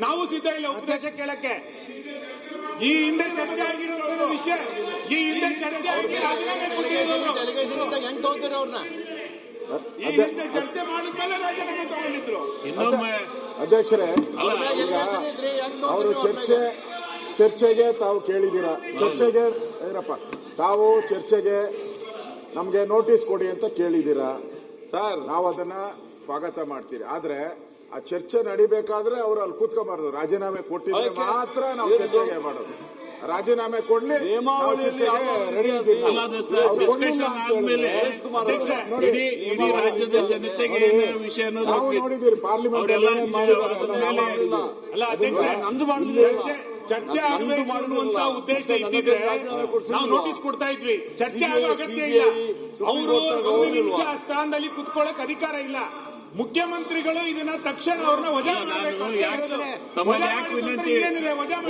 ನಾವು ಸಿದ್ಧ ಇಲ್ಲ ಉಪದೇಶ ಕೇಳಕ್ಕೆ. ಈ ಹಿಂದೆ ಚರ್ಚೆ ಆಗಿರುವಂತಹ ವಿಷಯ, ಈ ಹಿಂದೆ ಚರ್ಚೆ ಆಗಿ ರಾಜೀನಾಮೆ ಕೊಟ್ಟಿರೋರು ಹೆಂಗ್ ತಗೋತೀರಿ ಅವ್ರನ್ನ? ಚರ್ಚೆ ಮಾಡಿದ್ಮೇಲೆ ರಾಜೀನಾಮೆ ತಗೊಂಡಿದ್ರು. ಅಧ್ಯಕ್ಷರೇ, ಅವರು ಚರ್ಚೆಗೆ ತಾವು ಕೇಳಿದ್ದೀರಾ, ಚರ್ಚೆಗೆ ಏನಪ್ಪ ತಾವು ಚರ್ಚೆಗೆ ನಮ್ಗೆ ನೋಟಿಸ್ ಕೊಡಿ ಅಂತ ಕೇಳಿದ್ದೀರಾ ಸರ್, ನಾವು ಅದನ್ನ ಸ್ವಾಗತ ಮಾಡ್ತೀರಿ. ಆದ್ರೆ ಆ ಚರ್ಚೆ ನಡಿಬೇಕಾದ್ರೆ ಅವರು ಅಲ್ಲಿ ಕೂತ್ಕೊಂಬಾರ್ದು. ರಾಜೀನಾಮೆ ಕೊಟ್ಟಿದ್ರೆ ಮಾತ್ರ ನಾವು ಚರ್ಚೆಗೆ ಮಾಡೋದು. ರಾಜೀನಾಮೆ ಕೊಡ್ಲಿ, ರೆಡಿ ಇದ್ದೀವಿ. ನಾವು ನೋಡಿದ್ದೀರಿ ಪಾರ್ಲಿಮೆಂಟ್ ಚರ್ಚೆ ಮಾಡುವಂತ ಉದ್ದೇಶ ಇದ್ದಿದ್ರೆ ನಾವು ನೋಟಿಸ್ ಕೊಡ್ತಾ ಇದ್ವಿ. ಚರ್ಚೆ ಆಗೋ ಅಗತ್ಯ ಇಲ್ಲ. ಅವರು 1 ನಿಮಿಷ ಸ್ಥಾನದಲ್ಲಿ ಕುತ್ಕೊಳ್ಳಕ್ ಅಧಿಕಾರ ಇಲ್ಲ. ಮುಖ್ಯಮಂತ್ರಿಗಳು ಇದನ್ನ ತಕ್ಷಣ ಅವ್ರನ್ನ ವಜಾ ಮಾಡಬೇಕು.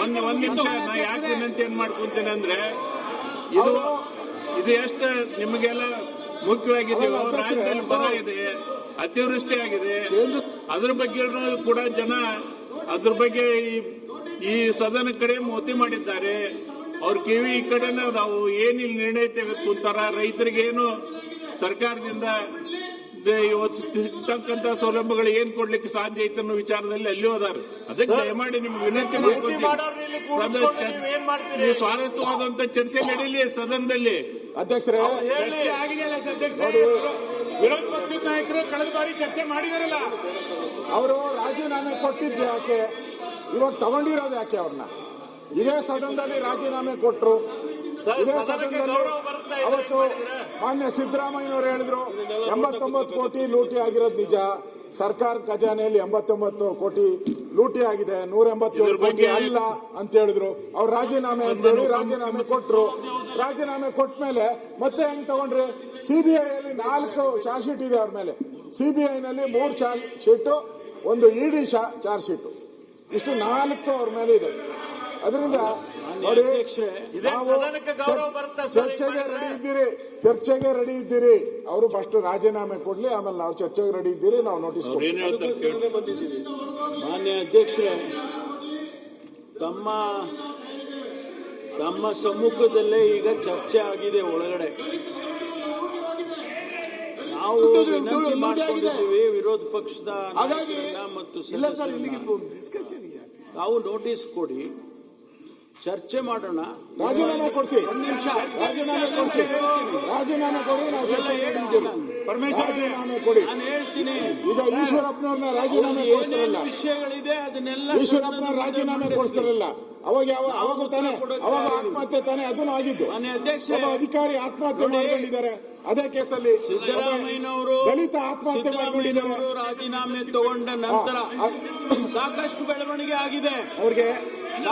ಒಂದ್ ನಿಮಿಷ ನಾ ಯಾಕೆ ವಿನಂತಿ ಏನ್ ಮಾಡ್ಕೊಂತೀನಿ ಅಂದ್ರೆ, ಇದು ಎಷ್ಟು ನಿಮಗೆಲ್ಲ ಮುಖ್ಯವಾಗಿದೆ. ರಾಜ್ಯದಲ್ಲಿ ಬರ ಇದೆ, ಅತಿವೃಷ್ಟಿ ಆಗಿದೆ. ಅದ್ರ ಬಗ್ಗೆ ಕೂಡ ಜನ ಅದ್ರ ಬಗ್ಗೆ ಈ ಸದನ ಕಡೆ ಮೋತಿ ಮಾಡಿದ್ದಾರೆ. ಅವ್ರ ಕಿವಿ ಈ ಕಡೆನೇ ಅದಾವು. ಏನಿಲ್ಲ ನಿರ್ಣಯ ತೆಗೆದುಕೊಂತಾರ. ರೈತರಿಗೆ ಏನು ಸರ್ಕಾರದಿಂದ ಸಿಗ್ತಕ್ಕಂತ ಸೌಲಭ್ಯಗಳು ಏನ್ ಕೊಡ್ಲಿಕ್ಕೆ ಸಾಧ್ಯ ಐತೆ ಅನ್ನೋ ವಿಚಾರದಲ್ಲಿ ಅಲ್ಲಿಯೂ ಅದಾರ. ಅದಕ್ಕೆ ದಯಮಾಡಿ ನಿಮ್ಗೆ ವಿನಂತಿ ಮಾಡ್ಕೊಳ್ತೀವಿ, ಸ್ವಾರಸ್ಯವಾದಂತ ಚರ್ಚೆ ನಡೀಲಿ ಸದನದಲ್ಲಿ. ಅಧ್ಯಕ್ಷರೇ, ಚರ್ಚೆ ಆಗಿದೆಯಲ್ಲ ಅಧ್ಯಕ್ಷ, ವಿರೋಧ ಪಕ್ಷದ ನಾಯಕರು ಕಳೆದ ಬಾರಿ ಚರ್ಚೆ ಮಾಡಿದಾರಲ್ಲ. ಅವರು ರಾಜೀನಾಮೆ ಕೊಟ್ಟಿದ್ದು ಯಾಕೆ, ಇವಾಗ ತಗೊಂಡಿರೋದು ಯಾಕೆ? ಅವ್ರನ್ನ ಇದೇ ಸದನದಲ್ಲಿ ರಾಜೀನಾಮೆ ಕೊಟ್ಟರು. ಇದೇ ಸದನದಲ್ಲಿ ಅವತ್ತು ಮಾನ್ಯ ಸಿದ್ದರಾಮಯ್ಯನವರು ಹೇಳಿದ್ರು 89 ಕೋಟಿ ಲೂಟಿ ಆಗಿರೋದು ನಿಜ. ಸರ್ಕಾರದ ಖಜಾನೆಯಲ್ಲಿ 89 ಕೋಟಿ ಲೂಟಿ ಆಗಿದೆ, 187 ಕೋಟಿ ಅಲ್ಲ ಅಂತ ಹೇಳಿದ್ರು. ಅವ್ರು ರಾಜೀನಾಮೆ ಅಂತ ಹೇಳಿ ರಾಜೀನಾಮೆ ಕೊಟ್ಟರು. ರಾಜೀನಾಮೆ ಕೊಟ್ಟ ಮೇಲೆ ಮತ್ತೆ ಹೆಂಗ್ ತಗೊಂಡ್ರಿ? ಸಿಬಿಐ ಅಲ್ಲಿ 4 ಚಾರ್ಜ್ ಶೀಟ್ ಇದೆ ಅವ್ರ ಮೇಲೆ. ಸಿಬಿಐ ನಲ್ಲಿ 3 ಚಾರ್ಜ್ ಶೀಟು, 1 ಇಡಿ ಚಾರ್ಜ್ ಶೀಟು, ಇಷ್ಟು 4 ಅವ್ರ ಮೇಲೆ ಇದೆ. ಅದರಿಂದ ನೋಡಿ, ಚರ್ಚೆಗೆ ರೆಡಿ ಇದ್ದೀರಿ. ಅವರು ಫಸ್ಟ್ ರಾಜೀನಾಮೆ ಕೊಡ್ಲಿ, ಆಮೇಲೆ ನಾವು ಚರ್ಚೆಗೆ ರೆಡಿ ಇದ್ದೀರಿ. ನಾವು ನೋಟಿಸ್ ಮಾನ್ಯ ಅಧ್ಯಕ್ಷರೇ, ತಮ್ಮ ಸಮ್ಮುಖದಲ್ಲೇ ಈಗ ಚರ್ಚೆ ಆಗಿದೆ ಒಳಗಡೆ. ನಾವು ವಿನಂತಿ ಮಾಡಿಕೊಂಡಿದ್ದೀವಿ ವಿರೋಧ ಪಕ್ಷದ ಮತ್ತು ತಾವು ನೋಟಿಸ್ ಕೊಡಿ, ಚರ್ಚೆ ಮಾಡೋಣ. ರಾಜೀನಾಮೆ ಕೊಡಿಸಿ, ರಾಜೀನಾಮೆ ಕೊಡಿ, ನಾವು ಚರ್ಚೆ ರಾಜೀನಾಮೆ ಕೊಡಿ. ನಾನು ಹೇಳ್ತೀನಿ, ಈಗ ಈಶ್ವರಪ್ಪನವ್ರನ್ನ ರಾಜೀನಾಮೆ ಕೊಡಿಸ್ತಾರಲ್ಲ, ವಿಷಯಗಳಿದೆ, ಅದನ್ನೆಲ್ಲ ಈಶ್ವರಪ್ಪನ ರಾಜೀನಾಮೆ ಕೊಡಿಸ್ತಾರಲ್ಲ, ಅವಾಗ ತಾನೆ, ಅವಾಗ ಆತ್ಮಹತ್ಯೆ ತಾನೆ ಅದನ್ನು ಆಗಿದ್ದು. ಒಬ್ಬ ಅಧಿಕಾರಿ ಆತ್ಮಹತ್ಯೆ ಮಾಡಿಕೊಂಡಿದ್ದಾರೆ. ಅದೇ ಕೇಸಲ್ಲಿ ಸಿದ್ದರಾಮಯ್ಯನವರು ದಲಿತ ಆತ್ಮಹತ್ಯೆ ಮಾಡಿಕೊಂಡಿದ್ದಾರೆ. ರಾಜೀನಾಮೆ ತಗೊಂಡ ನಂತರ ಸಾಕಷ್ಟು ಬೆಳವಣಿಗೆ ಆಗಿದೆ. ಅವ್ರಿಗೆ